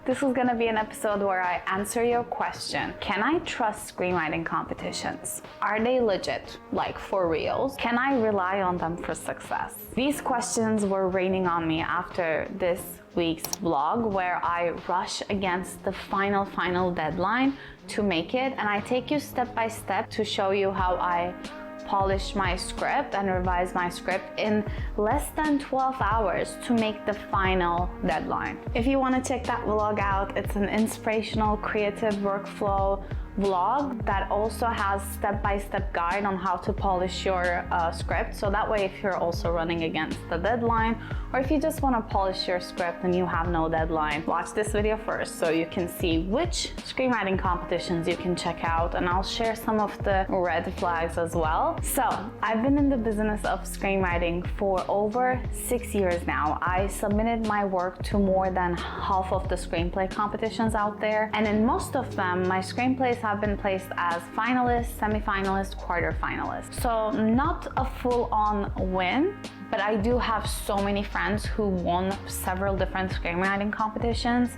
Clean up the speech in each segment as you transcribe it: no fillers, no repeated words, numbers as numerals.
This is gonna be an episode where I answer your question. Can I trust screenwriting competitions? Are they legit, like for reals? Can I rely on them for success? These questions were raining on me after this week's vlog where I rush against the final deadline to make it, and I take you step by step to show you how I polish my script and revise my script in less than 12 hours to make the final deadline. If you want to check that vlog out, it's an inspirational creative workflow vlog that also has step-by-step guide on how to polish your script, so that way if you're also running against the deadline, or if you just want to polish your script and you have no deadline, watch this video first so you can see which screenwriting competitions you can check out, and I'll share some of the red flags as well. So I've been in the business of screenwriting for over 6 years now. I submitted my work to more than half of the screenplay competitions out there, and in most of them my screenplays have been placed as finalist, semi-finalist, quarter-finalist. So not a full-on win, but I do have so many friends who won several different screenwriting competitions,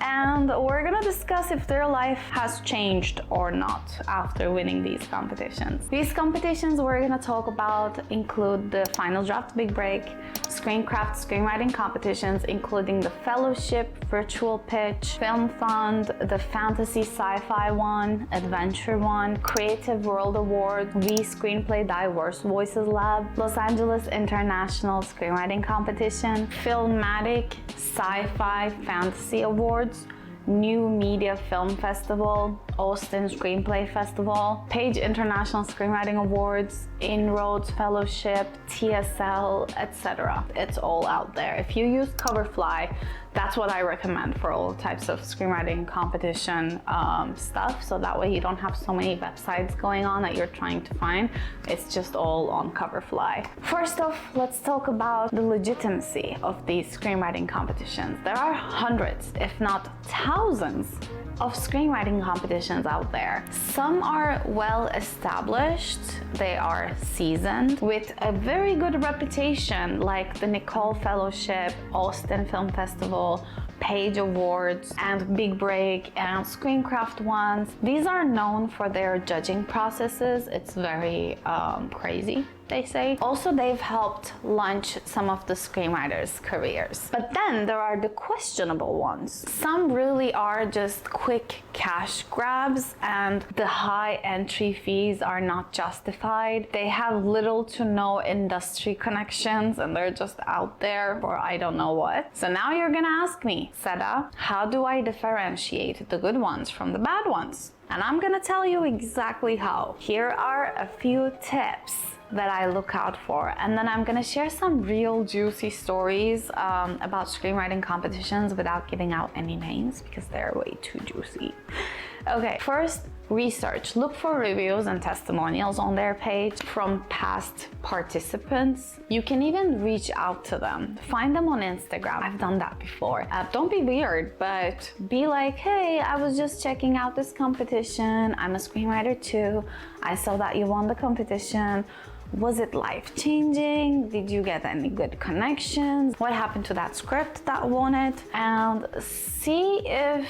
and we're gonna discuss if their life has changed or not after winning these competitions. These competitions we're gonna talk about include the Final Draft Big Break, Screencraft screenwriting competitions including the Fellowship, Virtual Pitch, Film Fund, the Fantasy Sci-Fi one, Adventure one, Creative World Award, V Screenplay Diverse Voices Lab, Los Angeles International Screenwriting Competition, Filmatic Sci-Fi Fantasy Awards, New Media Film Festival, Austin Screenplay Festival, Page International Screenwriting Awards, Inroads Fellowship, TSL, etc. It's all out there. If you use Coverfly, that's what I recommend for all types of screenwriting competition stuff, so that way you don't have so many websites going on that you're trying to find. It's just all on Coverfly. First off, let's talk about the legitimacy of these screenwriting competitions. There are hundreds, if not thousands, of screenwriting competitions out there. Some are well established, they are seasoned, with a very good reputation, like the Nicole Fellowship, Austin Film Festival, Page Awards, and Big Break, and Screencraft ones. These are known for their judging processes. It's very crazy, they say. Also, they've helped launch some of the screenwriters' careers. But then there are the questionable ones. Some really are just quick cash grabs, and the high entry fees are not justified. They have little to no industry connections, and they're just out there for I don't know what. So now you're gonna ask me, Seda, how do I differentiate the good ones from the bad ones? And I'm gonna tell you exactly how. Here are a few tips that I look out for, and then I'm gonna share some real juicy stories about screenwriting competitions without giving out any names because they're way too juicy. Okay, first, research. Look for reviews and testimonials on their page from past participants. You can even reach out to them. Find them on Instagram. I've done that before. Don't be weird, but be like, hey, I was just checking out this competition. I'm a screenwriter too. I saw that you won the competition. Was it life-changing? Did you get any good connections? What happened to that script that won it? And see if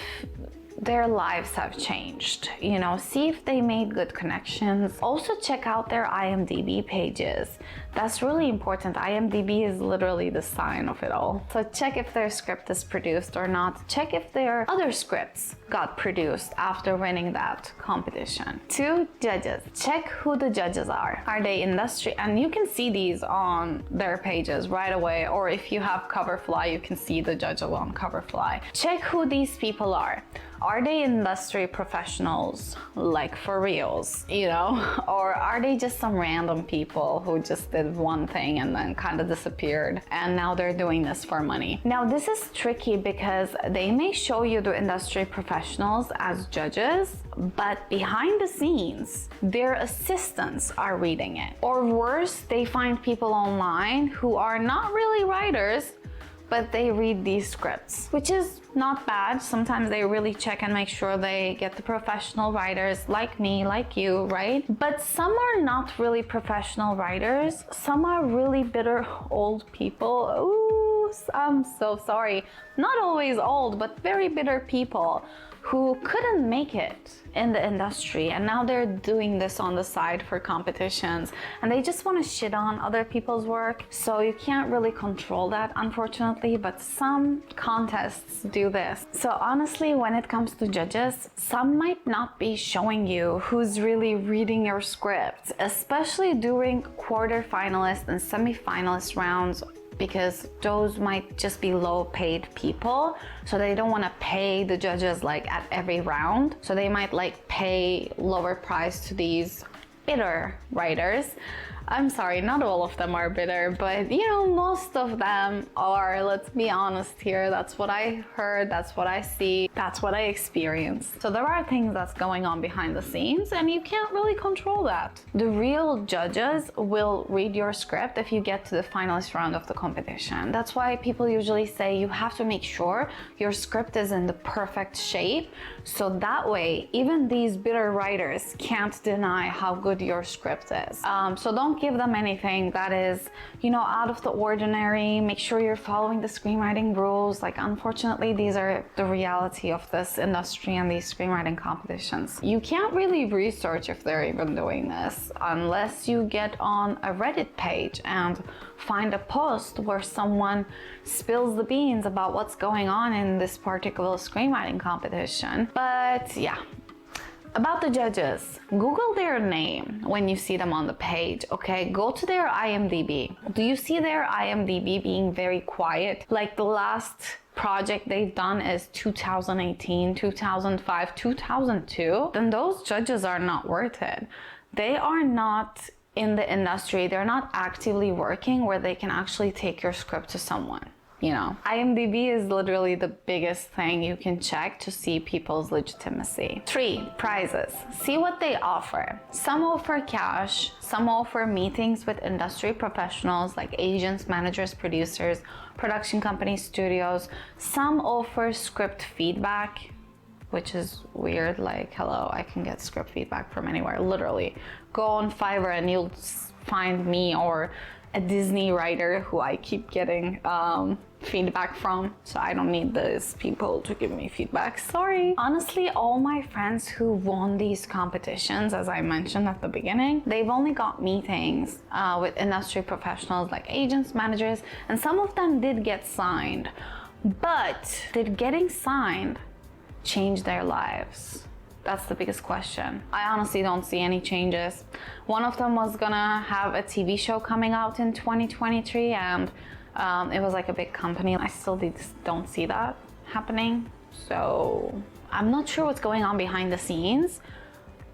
their lives have changed, you know, see if they made good connections. Also check out their IMDb pages. That's really important. IMDb is literally the sign of it all. So check if their script is produced or not. Check if their other scripts got produced after winning that competition. 2, judges. Check who the judges are. Are they industry? And you can see these on their pages right away, or if you have Coverfly, you can see the judges on Coverfly. Check who these people are. Are they industry professionals, like for reals, you know? Or are they just some random people who just did one thing and then kind of disappeared and now they're doing this for money? Now this is tricky because they may show you the industry professionals as judges, but behind the scenes, their assistants are reading it. Or worse, they find people online who are not really writers, but they read these scripts, which is not bad. Sometimes they really check and make sure they get the professional writers like me, like you, right? But some are not really professional writers. Some are really bitter old people. Ooh, I'm so sorry. Not always old, but very bitter people who couldn't make it in the industry, and now they're doing this on the side for competitions, and they just want to shit on other people's work. So you can't really control that, unfortunately, but some contests do this. So honestly, when it comes to judges, some might not be showing you who's really reading your script, especially during quarterfinalist and semi-finalist rounds, because those might just be low paid people, so they don't want to pay the judges like at every round, so they might like pay lower price to these bitter writers. I'm sorry, not all of them are bitter, but you know, most of them are. Let's be honest here. That's what I heard, that's what I see, that's what I experienced. So there are things that's going on behind the scenes, and you can't really control that. The real judges will read your script if you get to the finalist round of the competition. That's why people usually say you have to make sure your script is in the perfect shape, so that way even these bitter writers can't deny how good your script is. So don't give them anything that is, you know, out of the ordinary. Make sure you're following the screenwriting rules. Like, unfortunately, these are the reality of this industry and these screenwriting competitions. You can't really research if they're even doing this unless you get on a Reddit page and find a post where someone spills the beans about what's going on in this particular screenwriting competition. But yeah. About the judges, Google their name when you see them on the page, okay? Go to their IMDb. Do you see their IMDb being very quiet? Like the last project they've done is 2018, 2005, 2002? Then those judges are not worth it. They are not in the industry. They're not actively working where they can actually take your script to someone. You know, IMDb is literally the biggest thing you can check to see people's legitimacy. 3, prizes. See what they offer. Some offer cash, some offer meetings with industry professionals like agents, managers, producers, production companies, studios. Some offer script feedback, which is weird. Like, hello, I can get script feedback from anywhere, literally. Go on Fiverr and you'll find me or a Disney writer who I keep getting feedback from, so I don't need these people to give me feedback, sorry. Honestly, all my friends who won these competitions, as I mentioned at the beginning, they've only got meetings with industry professionals like agents, managers, and some of them did get signed. But did getting signed change their lives? That's the biggest question. I honestly don't see any changes. One of them was gonna have a TV show coming out in 2023, and it was like a big company. I still don't see that happening. So I'm not sure what's going on behind the scenes,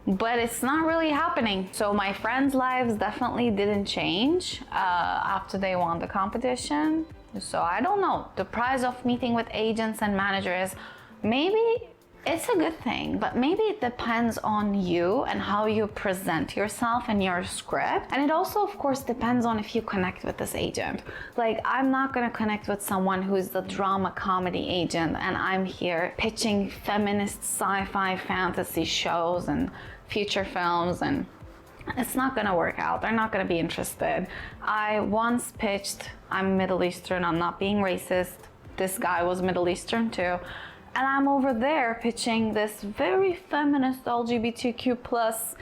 but it's not really happening. So my friends' lives definitely didn't change after they won the competition. So I don't know. The price of meeting with agents and managers, maybe it's a good thing, but maybe it depends on you and how you present yourself and your script. And it also, of course, depends on if you connect with this agent. Like, I'm not gonna connect with someone who's the drama comedy agent and I'm here pitching feminist sci-fi fantasy shows and feature films, and it's not gonna work out. They're not gonna be interested. I once pitched, I'm Middle Eastern, I'm not being racist. This guy was Middle Eastern too. And I'm over there pitching this very feminist LGBTQ plus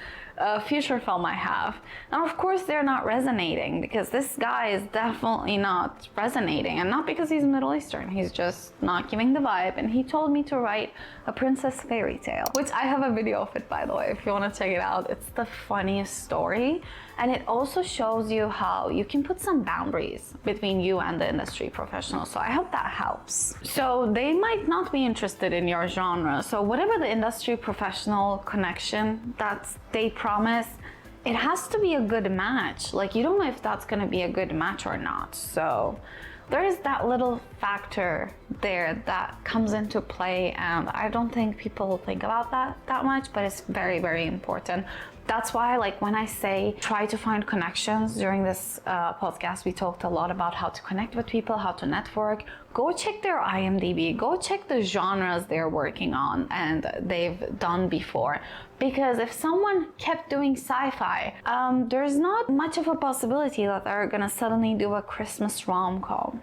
feature film I have. And of course they're not resonating because this guy is definitely not resonating. And not because he's Middle Eastern, he's just not giving the vibe. And he told me to write a princess fairy tale, which I have a video of it, by the way, if you want to check it out. It's the funniest story. And it also shows you how you can put some boundaries between you and the industry professional. So I hope that helps. So they might not be interested in your genre. So whatever the industry professional connection that they promise, it has to be a good match. Like, you don't know if that's gonna be a good match or not. So there is that little factor there that comes into play, and I don't think people think about that much, but it's very, very important. That's why, like, when I say try to find connections, during this podcast, we talked a lot about how to connect with people, how to network. Go check their IMDb, go check the genres they're working on and they've done before. Because if someone kept doing sci-fi, there's not much of a possibility that they're gonna suddenly do a Christmas rom-com.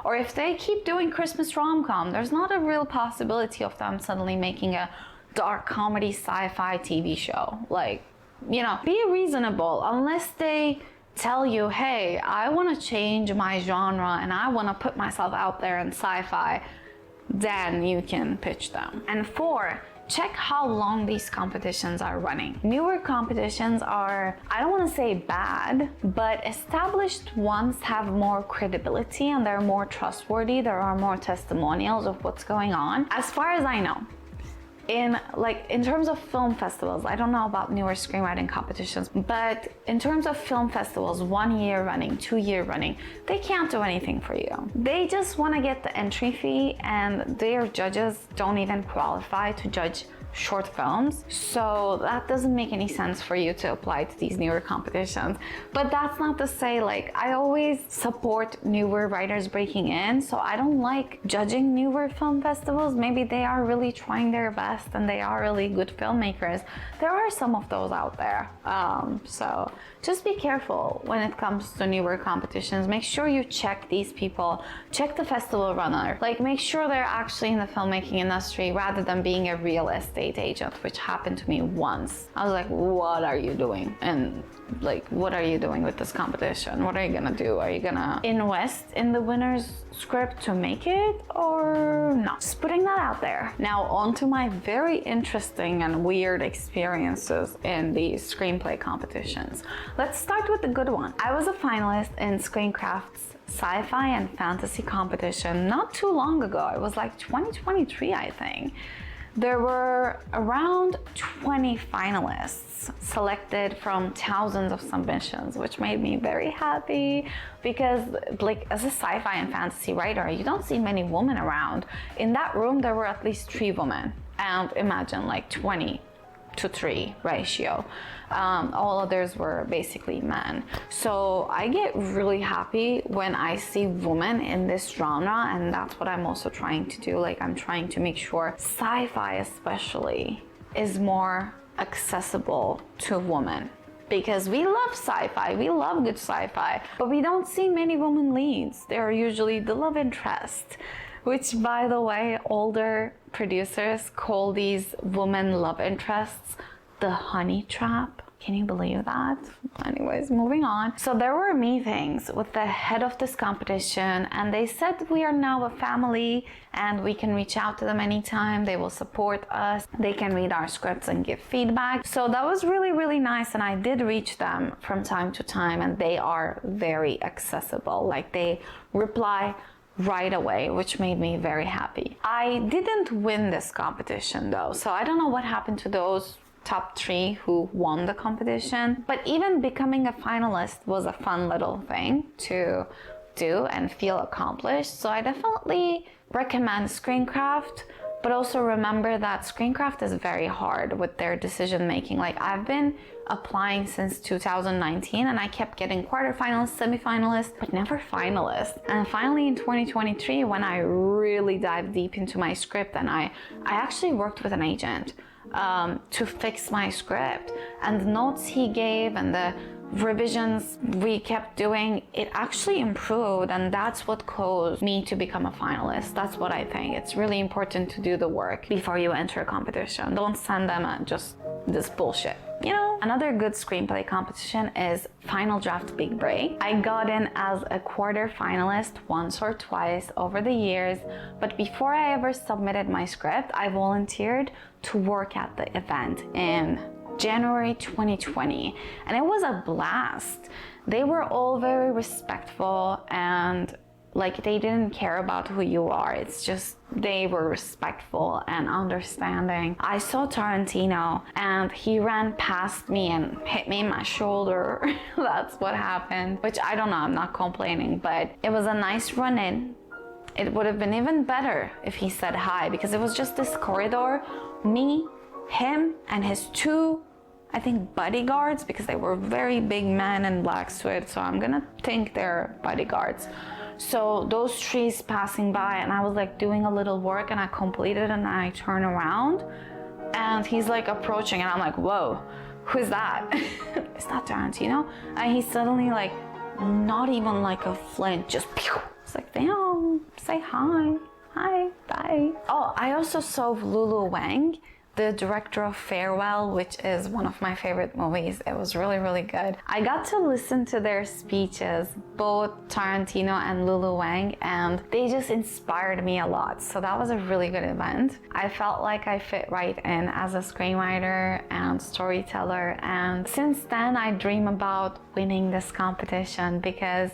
Or if they keep doing Christmas rom-com, there's not a real possibility of them suddenly making a dark comedy sci-fi TV show. Like, you know, be reasonable. Unless they tell you, hey, I want to change my genre and I want to put myself out there in sci-fi, then you can pitch them. And 4, check how long these competitions are running. Newer competitions are, I don't want to say bad, but established ones have more credibility and they're more trustworthy. There are more testimonials of what's going on. As far as I know, in terms of film festivals, I don't know about newer screenwriting competitions, but in terms of film festivals, 1 year running, 2 year running, they can't do anything for you. They just want to get the entry fee, and their judges don't even qualify to judge short films, so that doesn't make any sense for you to apply to these newer competitions. But that's not to say, like, I always support newer writers breaking in, so I don't like judging newer film festivals. Maybe they are really trying their best and they are really good filmmakers. There are some of those out there, so just be careful when it comes to newer competitions. Make sure you check these people, check the festival runner, like make sure they're actually in the filmmaking industry rather than being a real estate agent, which happened to me once. I was like, what are you doing? And like, what are you doing with this competition? What are you gonna do? Are you gonna invest in the winner's script to make it or not? Just putting that out there. Now on to my very interesting and weird experiences in these screenplay competitions. Let's start with the good one. I was a finalist in Screencraft's sci-fi and fantasy competition not too long ago. It was like 2023, I think. There were around 20 finalists selected from thousands of submissions, which made me very happy because, like, as a sci-fi and fantasy writer, you don't see many women around. In that room, there were at least 3 women, and imagine like 20-to-3 ratio. All others were basically men. So I get really happy when I see women in this genre, and that's what I'm also trying to do. Like, I'm trying to make sure sci-fi especially is more accessible to women, because we love sci-fi, we love good sci-fi, but we don't see many women leads. They're usually the love interest, which, by the way, older producers call these women love interests the honey trap. Can you believe that? Anyways, moving on. So there were meetings with the head of this competition, and they said we are now a family and we can reach out to them anytime. They will support us. They can read our scripts and give feedback. So that was really, really nice. And I did reach them from time to time, and they are very accessible. Like, they reply right away, which made me very happy. I didn't win this competition though, so I don't know what happened to those top 3 who won the competition, but even becoming a finalist was a fun little thing to do and feel accomplished. So I definitely recommend Screencraft, but also remember that Screencraft is very hard with their decision making. Like, I've been applying since 2019 and I kept getting quarterfinalists, semifinalists, but never finalists. And finally in 2023, when I really dived deep into my script, and I actually worked with an agent to fix my script, and the notes he gave and the revisions we kept doing, it actually improved, and that's what caused me to become a finalist. That's what I think. It's really important to do the work before you enter a competition. Don't send them just this bullshit. You know, another good screenplay competition is Final Draft Big Break. I got in as a quarter finalist once or twice over the years, but before I ever submitted my script, I volunteered to work at the event in January 2020, and it was a blast. They were all very respectful, and like, they didn't care about who you are. It's just they were respectful and understanding. I saw Tarantino and he ran past me and hit me in my shoulder. That's what happened, which I don't know, I'm not complaining, but it was a nice run in. It would have been even better if he said hi, because it was just this corridor, me, him, and his 2, I think, bodyguards, because they were very big men in black suits, so I'm gonna think they're bodyguards. So those 3 passing by, and I was like doing a little work and I completed, and I turn around and he's like approaching, and I'm like, whoa, who's that? Is that Tarantino? And he suddenly, like, not even like a flint, just pew, It's like, damn, say hi. Hi, bye. Oh, I also saw Lulu Wang, the director of Farewell, which is one of my favorite movies. It was really, really good. I got to listen to their speeches, both Tarantino and Lulu Wang, and they just inspired me a lot. So that was a really good event. I felt like I fit right in as a screenwriter and storyteller. And since then, I dream about winning this competition because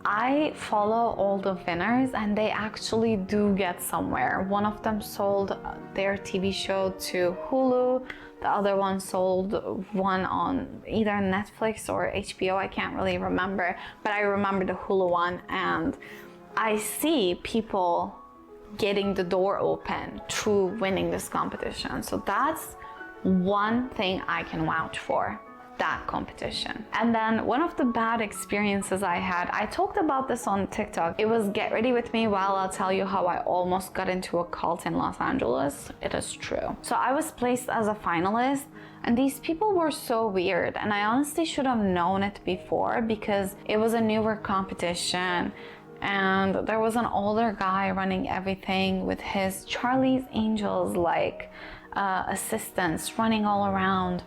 I follow all the winners and they actually do get somewhere. One of them sold their TV show to Hulu. The other one sold one on either Netflix or HBO. I can't really remember, but I remember the Hulu one. And I see people getting the door open through winning this competition. So that's one thing I can vouch for. That competition. And then one of the bad experiences I had, I talked about this on TikTok. It was Get Ready With Me while I'll tell you how I almost got into a cult in Los Angeles. It is true. So I was placed as a finalist and these people were so weird, and I honestly should have known it before because it was a newer competition and there was an older guy running everything with his Charlie's Angels like assistants running all around.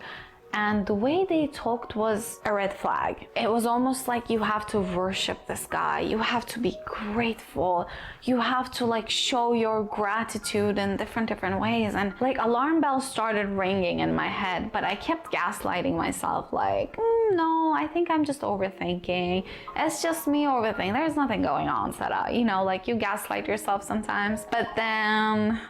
And the way they talked was a red flag. It was almost like you have to worship this guy. You have to be grateful. You have to like show your gratitude in different ways. And like alarm bells started ringing in my head, but I kept gaslighting myself like, no, I think I'm just overthinking. It's just me overthinking. There's nothing going on, Sarah. You know, like you gaslight yourself sometimes. But then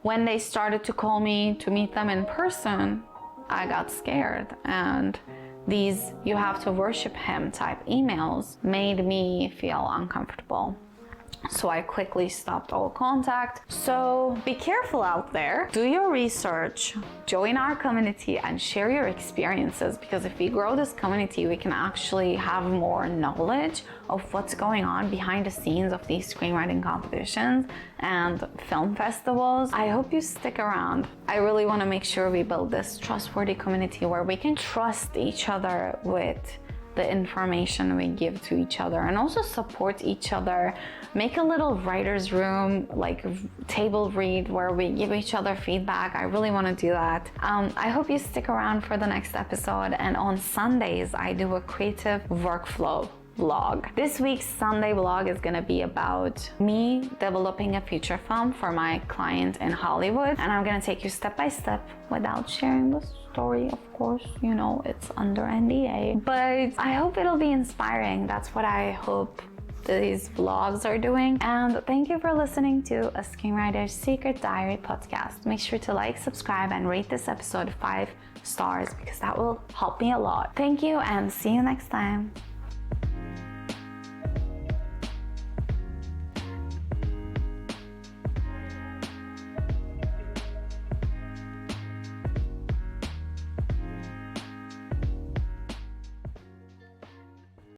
when they started to call me to meet them in person, I got scared, and these "you have to worship him" type emails made me feel uncomfortable. So I quickly stopped all contact. So be careful out there. Do your research, join our community and share your experiences, because if we grow this community, we can actually have more knowledge of what's going on behind the scenes of these screenwriting competitions and film festivals. I hope you stick around. I really want to make sure we build this trustworthy community where we can trust each other with the information we give to each other and also support each other. Make a little writer's room, like table read, where we give each other feedback. I really want to do that. I hope you stick around for the next episode. And on Sundays, I do a creative workflow vlog. This week's Sunday vlog is gonna be about me developing a feature film for my client in Hollywood, and I'm gonna take you step by step without sharing the story, of course. You know, it's under NDA, but I hope it'll be inspiring. That's what I hope these vlogs are doing. And thank you for listening to A Screenwriter's Secret Diary podcast. Make sure to like, subscribe, and rate this episode 5 stars because that will help me a lot. Thank you and see you next time.